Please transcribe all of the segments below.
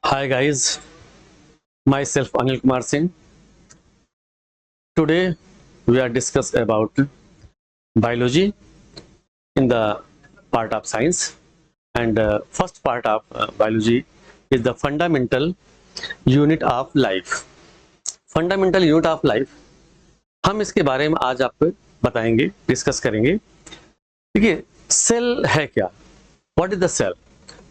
Hi guys, myself Anil Kumar Singh. Today we are discuss about biology in the part of science, and first part of biology is the fundamental unit of life. Fundamental unit of life, हम इसके बारे में आज आपको बताएंगे, discuss करेंगे। देखिए, cell है क्या, व्हाट इज द सेल।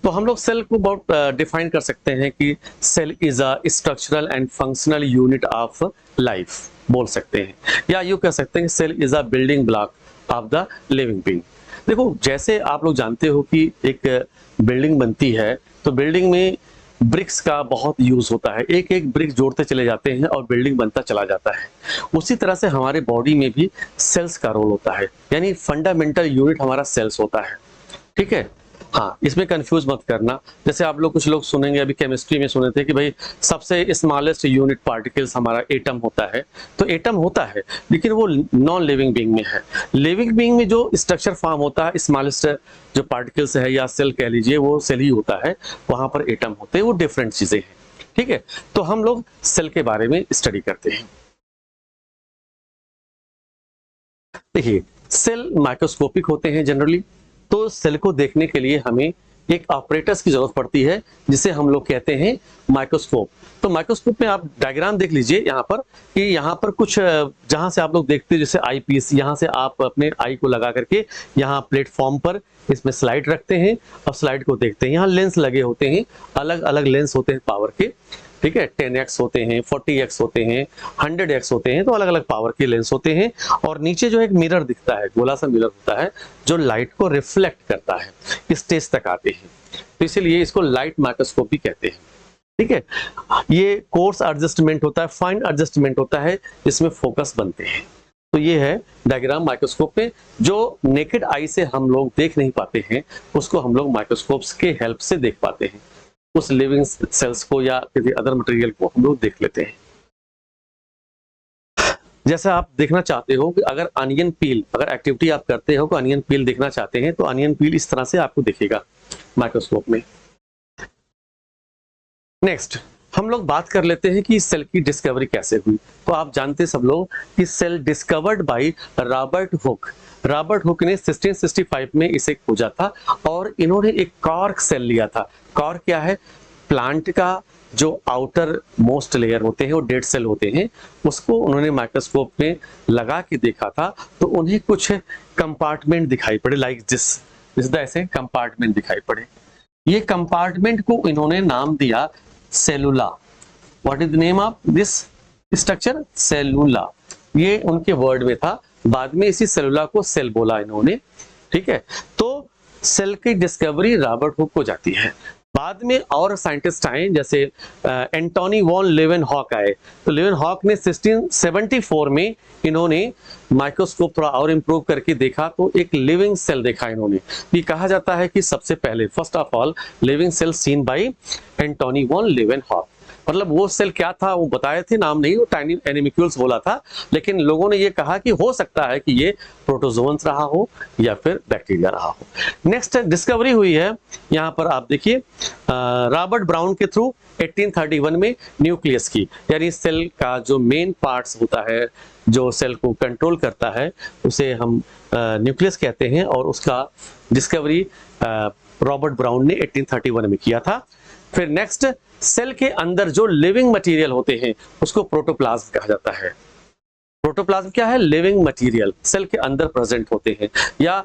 तो हम लोग सेल को बहुत डिफाइन कर सकते हैं कि cell is a structural and functional unit of life बोल सकते हैं, या यू कह सकते हैं cell is a building block of the living being. देखो, जैसे आप लोग जानते हो कि एक बिल्डिंग बनती है तो बिल्डिंग में ब्रिक्स का बहुत यूज होता है, एक एक ब्रिक जोड़ते चले जाते हैं और बिल्डिंग बनता चला जाता है। उसी तरह से हमारे बॉडी में भी सेल्स का रोल होता है, यानी फंडामेंटल यूनिट हमारा सेल्स होता है। ठीक है, हाँ, इसमें कंफ्यूज मत करना। जैसे आप लोग कुछ लोग सुनेंगे, अभी केमिस्ट्री में सुने थे कि भाई सबसे स्मॉलेस्ट यूनिट पार्टिकल्स हमारा एटम होता है। तो एटम होता है, लेकिन वो नॉन लिविंग बीइंग में है। लिविंग बीइंग में जो स्ट्रक्चर फॉर्म होता है, स्मॉलेस्ट जो पार्टिकल्स है या सेल कह लीजिए, वो सेल ही होता है। वहां पर एटम होते हैं, वो डिफरेंट चीजें हैं। ठीक है, तो हम लोग सेल के बारे में स्टडी करते हैं। देखिए, सेल माइक्रोस्कोपिक होते हैं जनरली। तो सेल को देखने के लिए हमें एक ऑपरेटर्स की जरूरत पड़ती है, जिसे हम लोग कहते हैं माइक्रोस्कोप। तो माइक्रोस्कोप में आप डायग्राम देख लीजिए यहाँ पर, कि यहाँ पर कुछ जहाँ से आप लोग देखते हैं, जैसे आई पीस, यहाँ से आप अपने आई को लगा करके यहाँ प्लेटफॉर्म पर इसमें स्लाइड रखते हैं और स्लाइड को देखते हैं। यहाँ लेंस लगे होते हैं, अलग अलग लेंस होते हैं पावर के। ठीक है, 10x होते हैं, 40x होते हैं, 100x होते हैं, तो अलग अलग पावर के लेंस होते हैं। और नीचे जो एक मिरर दिखता है, गोला सा मिरर होता है, जो लाइट को रिफ्लेक्ट करता है, स्टेज तक आते हैं। तो इसीलिए इसको लाइट माइक्रोस्कोपी कहते हैं। ठीक है, ये कोर्स एडजस्टमेंट होता है, फाइन एडजस्टमेंट होता है, जिसमें फोकस बनते हैं। तो ये है डायग्राम माइक्रोस्कोप में, जो नेकेड आई से हम लोग देख नहीं पाते हैं, उसको हम लोग माइक्रोस्कोप्स के हेल्प से देख पाते हैं। उस लिविंग सेल्स को या किसी अदर मटेरियल को हम लोग देख लेते हैं। जैसे आप देखना चाहते हो कि अगर अनियन पील, अगर एक्टिविटी आप करते हो तो अनियन पील देखना चाहते हैं, तो अनियन पील इस तरह से आपको दिखेगा माइक्रोस्कोप में। नेक्स्ट हम लोग बात कर लेते हैं कि सेल की डिस्कवरी कैसे हुई। तो आप जानते सब लोग कि cell discovered by Robert Hooke. Robert Hooke ने 1665 में इसे खोजा था, और इन्होंने एक कॉर्क सेल लिया था। कॉर्क क्या है? प्लांट का जो आउटर मोस्ट लेयर होते हैं, वो डेड सेल होते हैं, उसको उन्होंने माइक्रोस्कोप में लगा के देखा था। तो उन्हें कुछ कंपार्टमेंट दिखाई पड़े, लाइक दिस ऐसे कंपार्टमेंट दिखाई पड़े। ये कंपार्टमेंट को इन्होंने नाम दिया cellula. What is the name of this structure? Cellula. ये उनके वर्ड में था, बाद में इसी सेलुला को सेल बोला इन्होंने। ठीक है, तो सेल की डिस्कवरी रॉबर्ट हुक को जाती है। बाद में और साइंटिस्ट आए, जैसे एंटोनी वॉन लेवेनहॉक आए। तो लेवेनहॉक ने 1674 में इन्होंने माइक्रोस्कोप थोड़ा और इंप्रूव करके देखा, तो एक लिविंग सेल देखा इन्होंने। ये कहा जाता है कि सबसे पहले first of all living cell seen by Antonie van Leeuwenhoek. मतलब वो सेल क्या था वो बताए थे, नाम नहीं, वो टाइनी एनिमिक्यूल्स बोला था, लेकिन लोगों ने ये कहा कि हो सकता है कि ये प्रोटोजोन्स रहा हो या फिर बैक्टीरिया रहा हो। नेक्स्ट डिस्कवरी हुई है, यहाँ पर आप देखिए, रॉबर्ट ब्राउन के थ्रू 1831 में न्यूक्लियस की, यानी सेल का जो मेन पार्ट्स होता है, जो सेल को कंट्रोल करता है, उसे हम न्यूक्लियस कहते हैं, और उसका डिस्कवरी रॉबर्ट ब्राउन ने 1831 में किया था। फिर नेक्स्ट, सेल के अंदर जो लिविंग मटेरियल होते हैं उसको प्रोटोप्लाज्म कहा जाता है। प्रोटोप्लाज्म क्या है? लिविंग मटेरियल सेल के अंदर प्रेजेंट होते हैं, या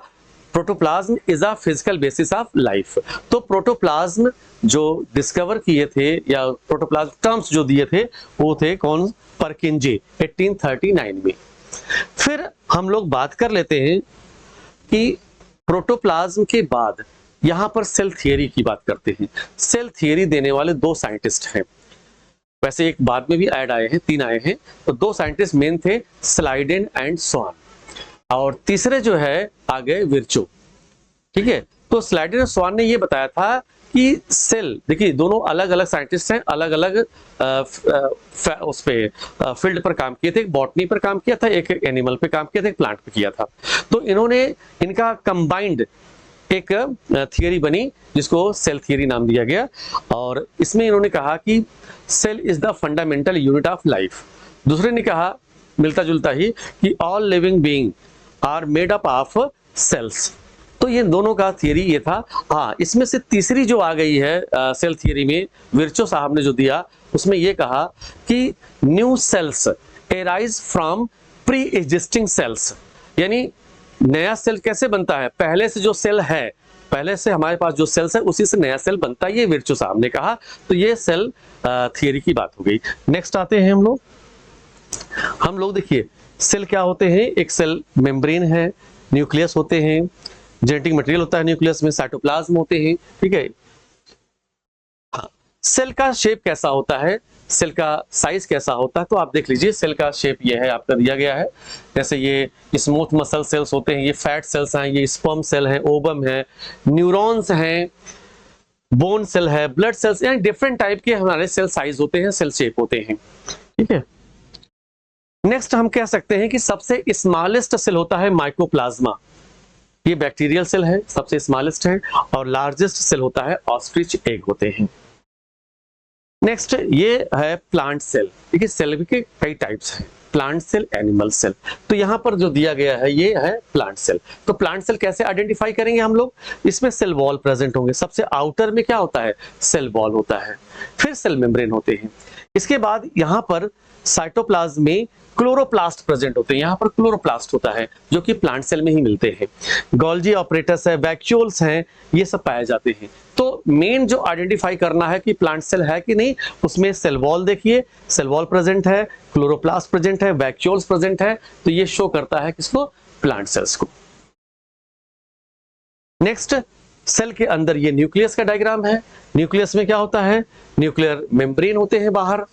protoplasm is a physical basis of life. तो प्रोटोप्लाज्म जो डिस्कवर किए थे, या प्रोटोप्लाज्म टर्म्स जो दिए थे, वो थे कौन? परकिंजे 1839 में। फिर हम लोग बात कर लेते हैं कि प्रोटोप्लाज्म के बाद यहां पर सेल थियरी की बात करते हैं। सेल थियरी देने वाले दो साइंटिस्ट हैं, वैसे एक बाद में भी ऐड आए हैं, 3 आए हैं। तो 2 साइंटिस्ट मेन थे, स्लाइडेन एंड स्वान, और तीसरे जो है आ गए विर्चो। ठीक है, तो स्लाइडेन और स्वान ने ये बताया था कि सेल, देखिए दोनों अलग अलग साइंटिस्ट हैं, अलग अलग उस पे फील्ड पर काम किए थे। एक बॉटनी पर काम किया था, एक एनिमल पे काम किया था, एक प्लांट पे किया था। तो इन्होंने इनका कंबाइंड एक थियरी बनी जिसको सेल थियरी नाम दिया गया, और इसमें इन्होंने कहा कि cell is the fundamental unit of life. दूसरे ने कहा मिलता जुलता ही कि all living being are made up of cells. तो ये दोनों का थियरी ये था। हाँ, इसमें से तीसरी जो आ गई है सेल थियरी में, विर्चो साहब ने जो दिया, उसमें ये कहा कि new sales arise from pre existing cells. यानी नया सेल कैसे बनता है, पहले से जो सेल है, पहले से हमारे पास जो सेल्स है उसी से नया सेल बनता है, ये विर्चो साहब ने कहा। तो ये सेल थियरी की बात हो गई। नेक्स्ट आते हैं हम लोग देखिए सेल क्या होते हैं। एक सेल मेम्ब्रेन है, न्यूक्लियस होते हैं, जेनेटिक मटेरियल होता है न्यूक्लियस में, साइटोप्लाज्म होते हैं, ठीक है। हाँ, सेल का शेप कैसा होता है, सेल का साइज कैसा होता है, तो आप देख लीजिए सेल का शेप ये है, आपका दिया गया है। जैसे ये स्मूथ मसल सेल्स होते हैं, ये फैट सेल्स हैं, ये स्पर्म सेल है, ओवम है, न्यूरॉन्स हैं, बोन सेल है, ब्लड सेल्स, यानी डिफरेंट टाइप के हमारे सेल साइज होते हैं, सेल शेप होते हैं, ठीक है। नेक्स्ट हम कह सकते हैं कि सबसे स्मॉलेस्ट सेल होता है माइकोप्लाज्मा। ये बैक्टीरियल सेल है, सबसे स्मॉलेस्ट है, और लार्जेस्ट सेल होता है ऑस्ट्रिच एग होते हैं। नेक्स्ट ये है प्लांट सेल। देखिए सेल के कई टाइप्स हैं, प्लांट सेल, एनिमल सेल। तो यहाँ पर जो दिया गया है ये है प्लांट सेल। तो प्लांट सेल कैसे आइडेंटिफाई करेंगे हम लोग, इसमें सेल वॉल प्रेजेंट होंगे। सबसे आउटर में क्या होता है, सेल वॉल होता है, फिर सेल मेम्ब्रेन होते हैं। इसके बाद यहाँ पर साइटोप्लाज्म में क्लोरोप्लास्ट प्रेजेंट होते हैं। यहाँ पर क्लोरोप्लास्ट होता है जो कि प्लांट सेल में ही मिलते हैं। गोल्जी ऑपरेटस है, वैक्यूल्स हैं, ये सब पाए जाते हैं। तो मेन जो आइडेंटिफाई करना है कि प्लांट सेल है कि नहीं, उसमें सेल वॉल देखिए, सेल वॉल प्रेजेंट है, क्लोरोप्लास्ट प्रेजेंट है, वैक्यूल्स प्रेजेंट है, तो ये शो करता है किसको, प्लांट सेल्स को। नेक्स्ट सेल के अंदर ये न्यूक्लियस का डायग्राम है। न्यूक्लियस में क्या होता है, न्यूक्लियर मेम्ब्रेन होते हैं बाहर,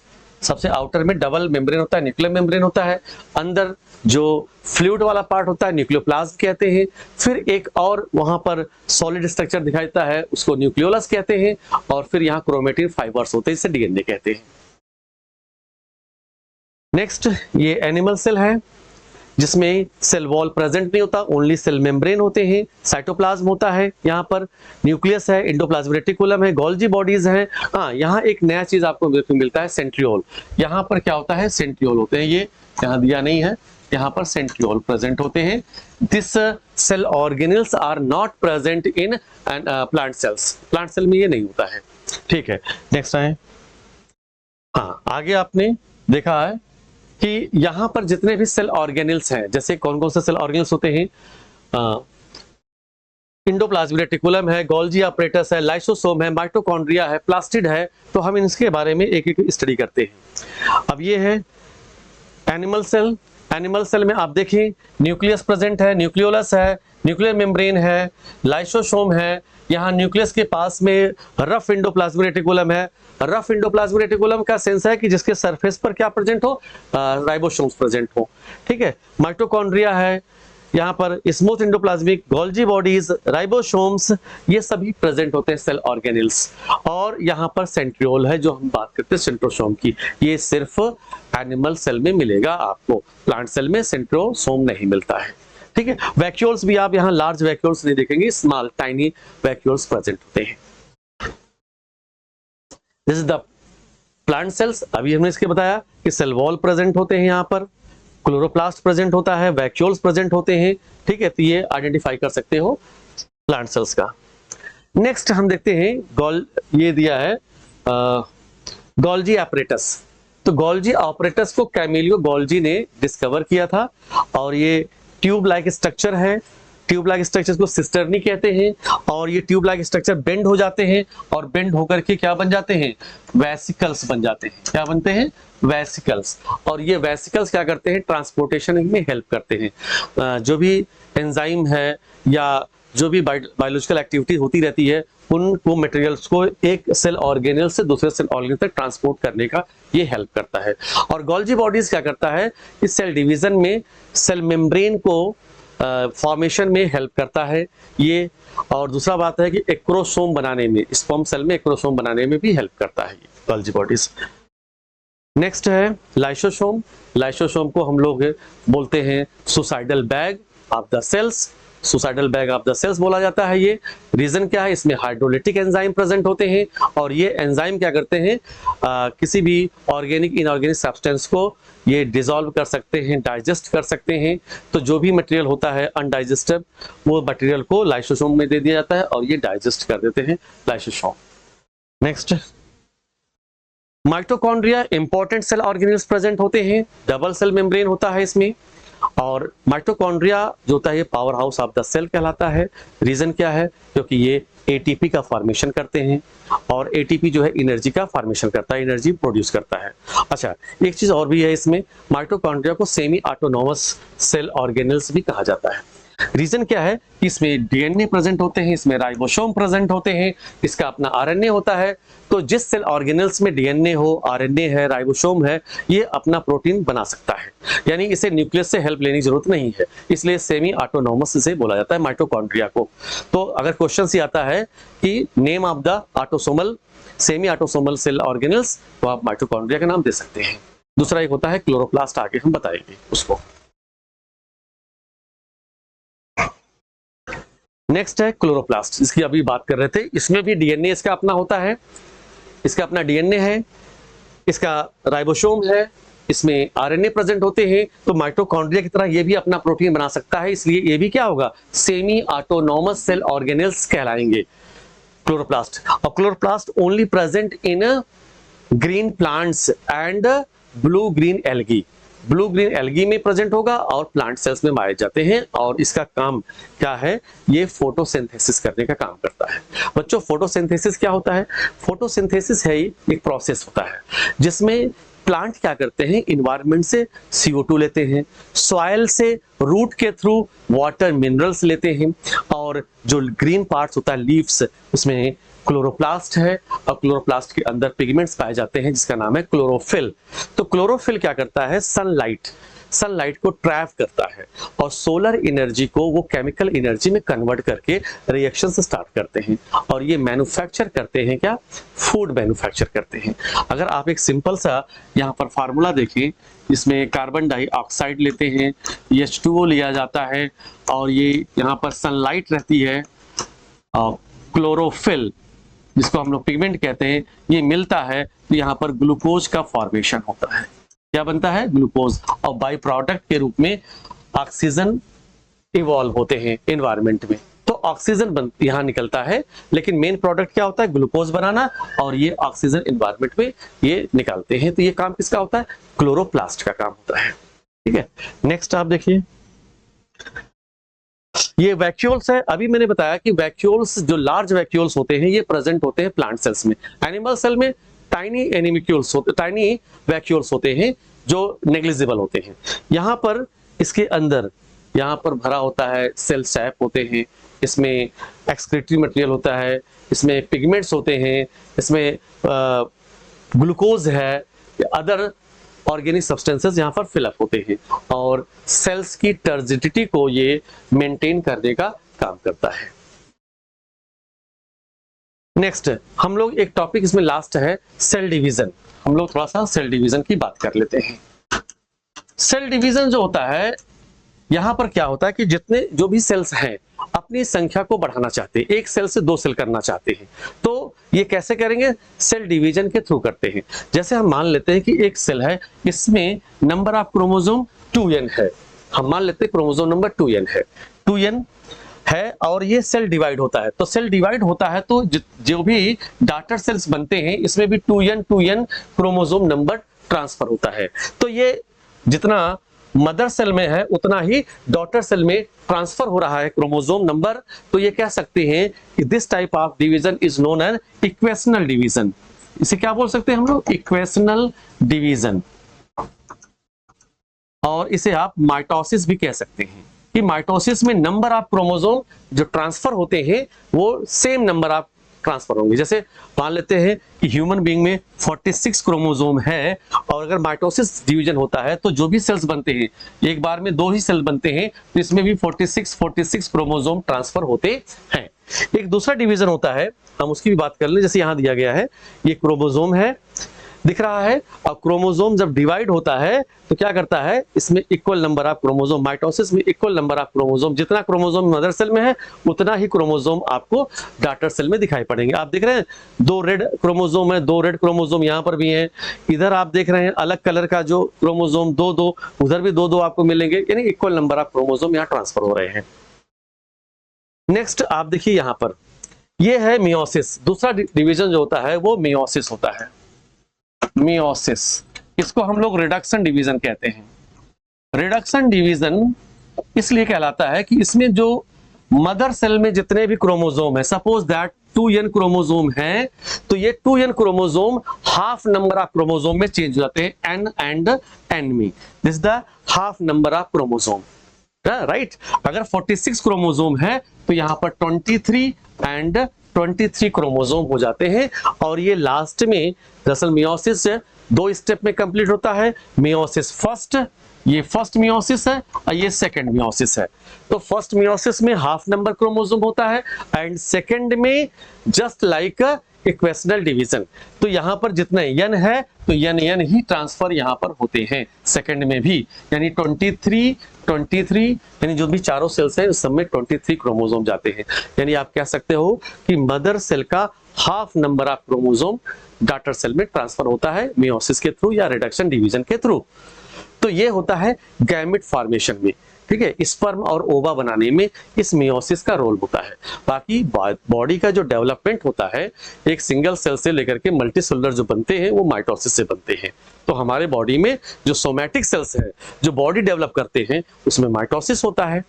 सबसे आउटर में डबल मेम्ब्रेन होता है, न्यूक्लियर मेम्ब्रेन होता है, अंदर जो फ्लूइड वाला पार्ट होता है न्यूक्लियोप्लाज्म कहते हैं, फिर एक और वहां पर सॉलिड स्ट्रक्चर दिखाई देता है उसको न्यूक्लियोलस कहते हैं, और फिर यहाँ क्रोमेटिन फाइबर्स होते हैं, इसे डीएनए कहते हैं। नेक्स्ट ये एनिमल सेल है जिसमें सेल वॉल प्रेजेंट नहीं होता, ओनली सेल मेम्ब्रेन होते हैं, साइटोप्लाज्म होता है, यहाँ पर न्यूक्लियस है, एंडोप्लाज्मिक रेटिकुलम है, गोल्जी बॉडीज हैं। हाँ, यहाँ एक नया चीज आपको मिलता है, सेंट्रियोल। यहाँ पर क्या होता है, सेंट्रियोल होते हैं, ये यहाँ दिया नहीं है, यहाँ पर सेंट्रियोल प्रेजेंट होते हैं। This cell organelles are not present in plant cells, plant cell में ये नहीं होता है, ठीक है। नेक्स्ट आए। हाँ, आगे आपने देखा है कि यहाँ पर जितने भी सेल ऑर्गेनल्स हैं, जैसे कौन कौन से सेल ऑर्गेनल्स होते हैं, एंडोप्लाज्मिक रेटिकुलम है, गोल्जी ऑपरेटस है, लाइसोसोम है, माइटोकॉन्ड्रिया है, प्लास्टिड है। तो हम इसके बारे में एक एक स्टडी करते हैं। अब ये है एनिमल सेल। एनिमल सेल में आप देखिए न्यूक्लियस प्रेजेंट है, न्यूक्लियोलस है, न्यूक्लियर मेम्ब्रेन है, लाइसोसोम है, यहाँ न्यूक्लियस के पास में रफ एंडोप्लाज्मिक रेटिकुलम है। रफ एंडोप्लाज्मिक रेटिकुलम का सेंस है कि जिसके सरफेस पर क्या प्रेजेंट हो, राइबोसोम्स प्रेजेंट हो, ठीक है। माइटोकॉन्ड्रिया है, यहाँ पर smooth endoplasmic, Golgi bodies, ribosomes, ये सभी प्रेजेंट होते हैं सेल ऑर्गेनल्स। और यहाँ पर सेंट्रियोल है जो हम बात करते हैं सेंट्रोसोम की, ये सिर्फ एनिमल सेल में मिलेगा आपको, प्लांट सेल में सेंट्रोसोम नहीं मिलता है, ठीक है। वैक्यूल्स भी आप यहाँ लार्ज वैक्यूल्स नहीं देखेंगे, स्मॉल टाइनी वैक्यूल्स प्रेजेंट होते हैं। This is the plant cells. अभी हमने इसके बताया कि सेल वॉल प्रेजेंट होते हैं, यहाँ पर क्लोरोप्लास्ट प्रेजेंट होता है, वैक्यूल्स प्रेजेंट होते हैं, ठीक है। तो ये आइडेंटिफाई कर सकते हो प्लांट सेल्स का। नेक्स्ट हम देखते हैं ये दिया है गोल्जी ऑपरेटस। तो गोल्जी ऑपरेटस को कैमिलियो गोल्जी ने डिस्कवर किया था, और ये ट्यूब लाइक स्ट्रक्चर है। ट्यूब लाइक स्ट्रक्चर को सिस्टर्नी कहते हैं, और ये ट्यूब लाइक स्ट्रक्चर बेंड हो जाते हैं, और बेंड होकर के क्या बन जाते हैं, वेसिकल्स बन जाते हैं। क्या बनते हैं, वेसिकल्स। और ये वेसिकल्स क्या करते हैं, ट्रांसपोर्टेशन में हेल्प करते हैं। जो भी एंजाइम है या जो भी बायोलॉजिकल एक्टिविटी होती रहती है, उनको मटेरियल्स को एक सेल ऑर्गेनल से दूसरे सेल ऑर्गेनल तक ट्रांसपोर्ट करने का ये हेल्प करता है। और गोल्जी बॉडीज क्या करता है, इस सेल डिवीजन में सेल मेम्ब्रेन को फॉर्मेशन में हेल्प करता है ये। और दूसरा बात है कि एक्रोसोम बनाने में, स्पर्म सेल में एक्रोसोम बनाने में भी हेल्प करता है ये गोल्जी बॉडीज। नेक्स्ट है लाइसोसोम। लाइसोसोम को हम लोग बोलते हैं suicidal bag of the cells. Suicidal bag of the cells बोला जाता है ये। रीजन क्या है, इसमें हाइड्रोलिटिक एंजाइम प्रेजेंट होते हैं और ये एंजाइम क्या करते हैं, किसी भी ऑर्गेनिक इनऑर्गेनिक सब्सटेंस को ये डिसॉल्व कर सकते हैं, डाइजेस्ट कर सकते हैं। तो जो भी मटेरियल होता है अनडाइजेस्टेड, वो मटेरियल को लाइसोसोम में दे दिया जाता है और ये डाइजेस्ट कर देते हैं lysosome. Next, mitochondria important cell organelles present होते हैं, डबल सेल मेम्ब्रेन होता है इसमें। और माइटोकॉन्ड्रिया जो होता है ये power house of the cell कहलाता है। रीजन क्या है, क्योंकि ये एटीपी का फॉर्मेशन करते हैं और एटीपी जो है एनर्जी का फॉर्मेशन करता है, एनर्जी प्रोड्यूस करता है। अच्छा, एक चीज और भी है इसमें, माइटोकॉन्ड्रिया को सेमी ऑटोनोमस सेल ऑर्गेनेल्स भी कहा जाता है। रीजन क्या है, इसमें डीएनए प्रेजेंट होते हैं, इसमें राइबोसोम प्रेजेंट होते हैं, इसका अपना आरएनए होता है। तो जिस सेल ऑर्गेनेल्स में डीएनए हो, आरएनए है, राइबोसोम है, ये अपना प्रोटीन बना सकता है, यानी इसे न्यूक्लियस से हेल्प लेने की जरूरत नहीं है, इसलिए सेमी ऑटोनोमस से बोला जाता है माइटोकॉन्ड्रिया को। तो अगर क्वेश्चन ही आता है कि name of the autosomal semi autosomal cell organelles, तो आप माइटोकॉन्ड्रिया का नाम दे सकते हैं। दूसरा एक होता है क्लोरोप्लास्ट, आगे हम बताएंगे उसको। नेक्स्ट है क्लोरोप्लास्ट, इसकी अभी बात कर रहे थे। इसमें भी डीएनए इसका अपना होता है, इसका अपना डीएनए है, इसका राइबोसोम है, इसमें आरएनए प्रेजेंट होते हैं। तो माइटोकॉन्ड्रिया की तरह ये भी अपना प्रोटीन बना सकता है, इसलिए ये भी क्या होगा, सेमी ऑटोनोमस सेल ऑर्गेनेल्स कहलाएंगे क्लोरोप्लास्ट। और chloroplast only present in green plants and blue green algae. Blue green algae में प्रेजेंट होगा और प्लांट सेल्स में पाए जाते हैं। और इसका काम क्या है, ये फोटोसिंथेसिस करने का काम करता है। बच्चों, फोटोसिंथेसिस क्या होता है, फोटोसिंथेसिस है एक प्रोसेस होता है जिसमें प्लांट क्या करते हैं, इन्वायरमेंट से CO2 लेते हैं, सॉइल से रूट के थ्रू वाटर मिनरल्स लेते हैं, और जो ग्रीन पार्ट्स होता है लीव्स, उसमें क्लोरोप्लास्ट है और क्लोरोप्लास्ट के अंदर पिगमेंट्स पाए जाते हैं जिसका नाम है क्लोरोफिल। तो क्लोरोफिल क्या करता है, सनलाइट को ट्रैप करता है और सोलर एनर्जी को वो केमिकल एनर्जी में कन्वर्ट करके रिएक्शन स्टार्ट करते हैं और ये मैन्युफैक्चर करते हैं, क्या, फूड मैन्युफैक्चर करते हैं। अगर आप एक सिंपल सा यहाँ पर फार्मूला देखें, इसमें कार्बन डाइऑक्साइड लेते हैं, H2O लिया जाता है और ये यहाँ पर सनलाइट रहती है, क्लोरोफिल जिसको हम लोग पिगमेंट कहते हैं, ये मिलता है तो यहाँ पर ग्लूकोज का फॉर्मेशन होता है। क्या बनता है, ग्लूकोज। और बाई प्रोडक्ट के रूप में ऑक्सीजन इवॉल्व होते हैं एनवायरनमेंट में, तो ऑक्सीजन यहाँ निकलता है, लेकिन मेन प्रोडक्ट क्या होता है, ग्लूकोज बनाना, और ये ऑक्सीजन एनवायरनमेंट में ये निकालते हैं। तो ये काम किसका होता है, क्लोरोप्लास्ट का काम होता है। ठीक है, नेक्स्ट आप देखिए, ये वैक्यूल्स है। अभी मैंने बताया कि वैक्यूल्स, जो लार्ज वैक्यूल्स होते हैं, ये प्रेजेंट होते हैं प्लांट सेल्स में। एनिमल सेल में टाइनी एनिमिक्यूल्स होते, टाइनी वैक्यूल्स होते हैं जो नेग्लिजिबल होते हैं। यहाँ पर इसके अंदर यहाँ पर भरा होता है, सेल सैप होते हैं, इसमें एक्सक्रीटरी मटेरियल होता है, इसमें पिगमेंट्स होते हैं, इसमें ग्लूकोज है, अदर ऑर्गेनिक सब्सटेंसेस यहाँ पर फिलअप होते हैं और सेल्स की टर्जिडिटी को ये मेंटेन करने का काम करता है। नेक्स्ट हम लोग एक टॉपिक इसमें लास्ट है सेल डिवीजन। हम लोग थोड़ा सा सेल डिवीजन की बात कर लेते हैं। सेल डिवीजन जो होता है, यहां पर क्या होता है कि जितने जो भी सेल्स हैं अपनी संख्या को बढ़ाना चाहते हैं, एक सेल से 2 सेल करना चाहते हैं, तो ये कैसे करेंगे, सेल डिवीजन के थ्रू करते हैं। जैसे हम मान लेते हैं कि एक सेल है, इसमें नंबर ऑफ क्रोमोसोम 2n है, हम मान लेते हैं क्रोमोसोम नंबर 2n है, 2n है, और ये सेल डिवाइड होता है। तो सेल डिवाइड होता है तो जो भी डॉटर सेल्स बनते हैं, इसमें भी 2n क्रोमोसोम नंबर ट्रांसफर होता है। तो ये जितना मदर सेल में है उतना ही डॉटर सेल में ट्रांसफर हो रहा है क्रोमोसोम नंबर। तो ये कह सकते हैं कि this type of division is known as equational division. इसे क्या बोल सकते हैं हम लोग, इक्वेशनल डिवीजन। और इसे आप माइटोसिस भी कह सकते हैं कि माइटोसिस में नंबर ऑफ क्रोमोसोम जो ट्रांसफर होते हैं वो सेम नंबर ऑफ ट्रांसफर होंगे। जैसे मान लेते हैं कि ह्यूमन बीइंग में 46 क्रोमोसोम है, और अगर माइटोसिस डिवीजन होता है तो जो भी सेल्स बनते हैं, एक बार में 2 ही सेल बनते हैं, तो इसमें भी 46 क्रोमोसोम ट्रांसफर होते हैं। एक दूसरा डिवीजन होता है, हम उसकी भी बात कर लें। जैसे यहाँ दिया गया है, ये क्रोमोसोम है, दिख रहा है। अब क्रोमोसोम जब डिवाइड होता है तो क्या करता है, इसमें equal number of chromosome, mitosis में इक्वल नंबर ऑफ क्रोमोसोम, जितना क्रोमोसोम मदर सेल में है उतना ही क्रोमोसोम आपको डॉटर सेल में दिखाई पड़ेंगे। आप देख रहे हैं 2 रेड क्रोमोसोम है, 2 रेड क्रोमोसोम यहाँ पर भी है, इधर आप देख रहे हैं अलग कलर का जो क्रोमोसोम 2-2, उधर भी 2-2 आपको मिलेंगे, यानी इक्वल नंबर ऑफ क्रोमोसोम यहाँ ट्रांसफर हो रहे हैं। नेक्स्ट आप देखिए यहाँ पर, ये है मियोसिस। दूसरा डिवीजन जो होता है वो मियोसिस होता है, मियोसिस। इसको हम लोग रिडक्शन डिवीजन कहते हैं। रिडक्शन डिवीजन इसलिए कहलाता है कि इसमें जो मदर सेल में जितने भी क्रोमोसोम है, सपोज दैट 2n क्रोमोसोम है, तो ये 2n chromosome half number of chromosome में चेंज हो जाते हैं, n एंड n में। This the half number of chromosome, right. अगर 46 क्रोमोसोम है तो यहां पर 23 एंड 23 क्रोमोसोम हो जाते हैं। और ये लास्ट में दरअसल मियोसिस 2 स्टेप में कंप्लीट होता है। मियोसिस फर्स्ट, ये फर्स्ट मियोसिस है और ये सेकंड मियोसिस है। तो फर्स्ट मियोसिस में हाफ नंबर क्रोमोसोम होता है एंड सेकंड में जस्ट लाइक इक्वेशनल डिवीजन। तो यहां पर जितने n है तो n ही ट्रांसफर यहां पर होते हैं सेकंड में भी, यानी 23 यानी जो भी चारों सेल्स हैं उस सब में 23 क्रोमोसोम जाते हैं। यानी आप कह सकते हो कि मदर सेल का half number of chromosome daughter cell में ट्रांसफर होता है मियोसिस के थ्रू या रिडक्शन डिवीजन के थ्रू। तो ये होता है गैमेट फॉर्मेशन में, ठीक है। स्पर्म और ओवा बनाने में इस मियोसिस का रोल होता है। बाकी बॉडी का जो डेवलपमेंट होता है एक सिंगल सेल से लेकर के मल्टी सेलुलर जो बनते हैं वो माइटोसिस से बनते हैं। तो हमारे बॉडी में जो सोमैटिक सेल्स हैं जो बॉडी डेवलप करते हैं उसमें माइटोसिस होता है,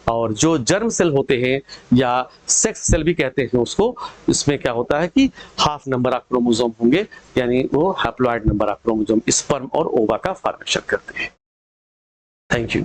और जो जर्म सेल होते हैं या सेक्स सेल भी कहते हैं उसको, इसमें क्या होता है कि हाफ नंबर ऑफ क्रोमोसोम होंगे, यानी वो haploid number of chromosome sperm और ओवा का फॉर्मेशन करते हैं। Thank you.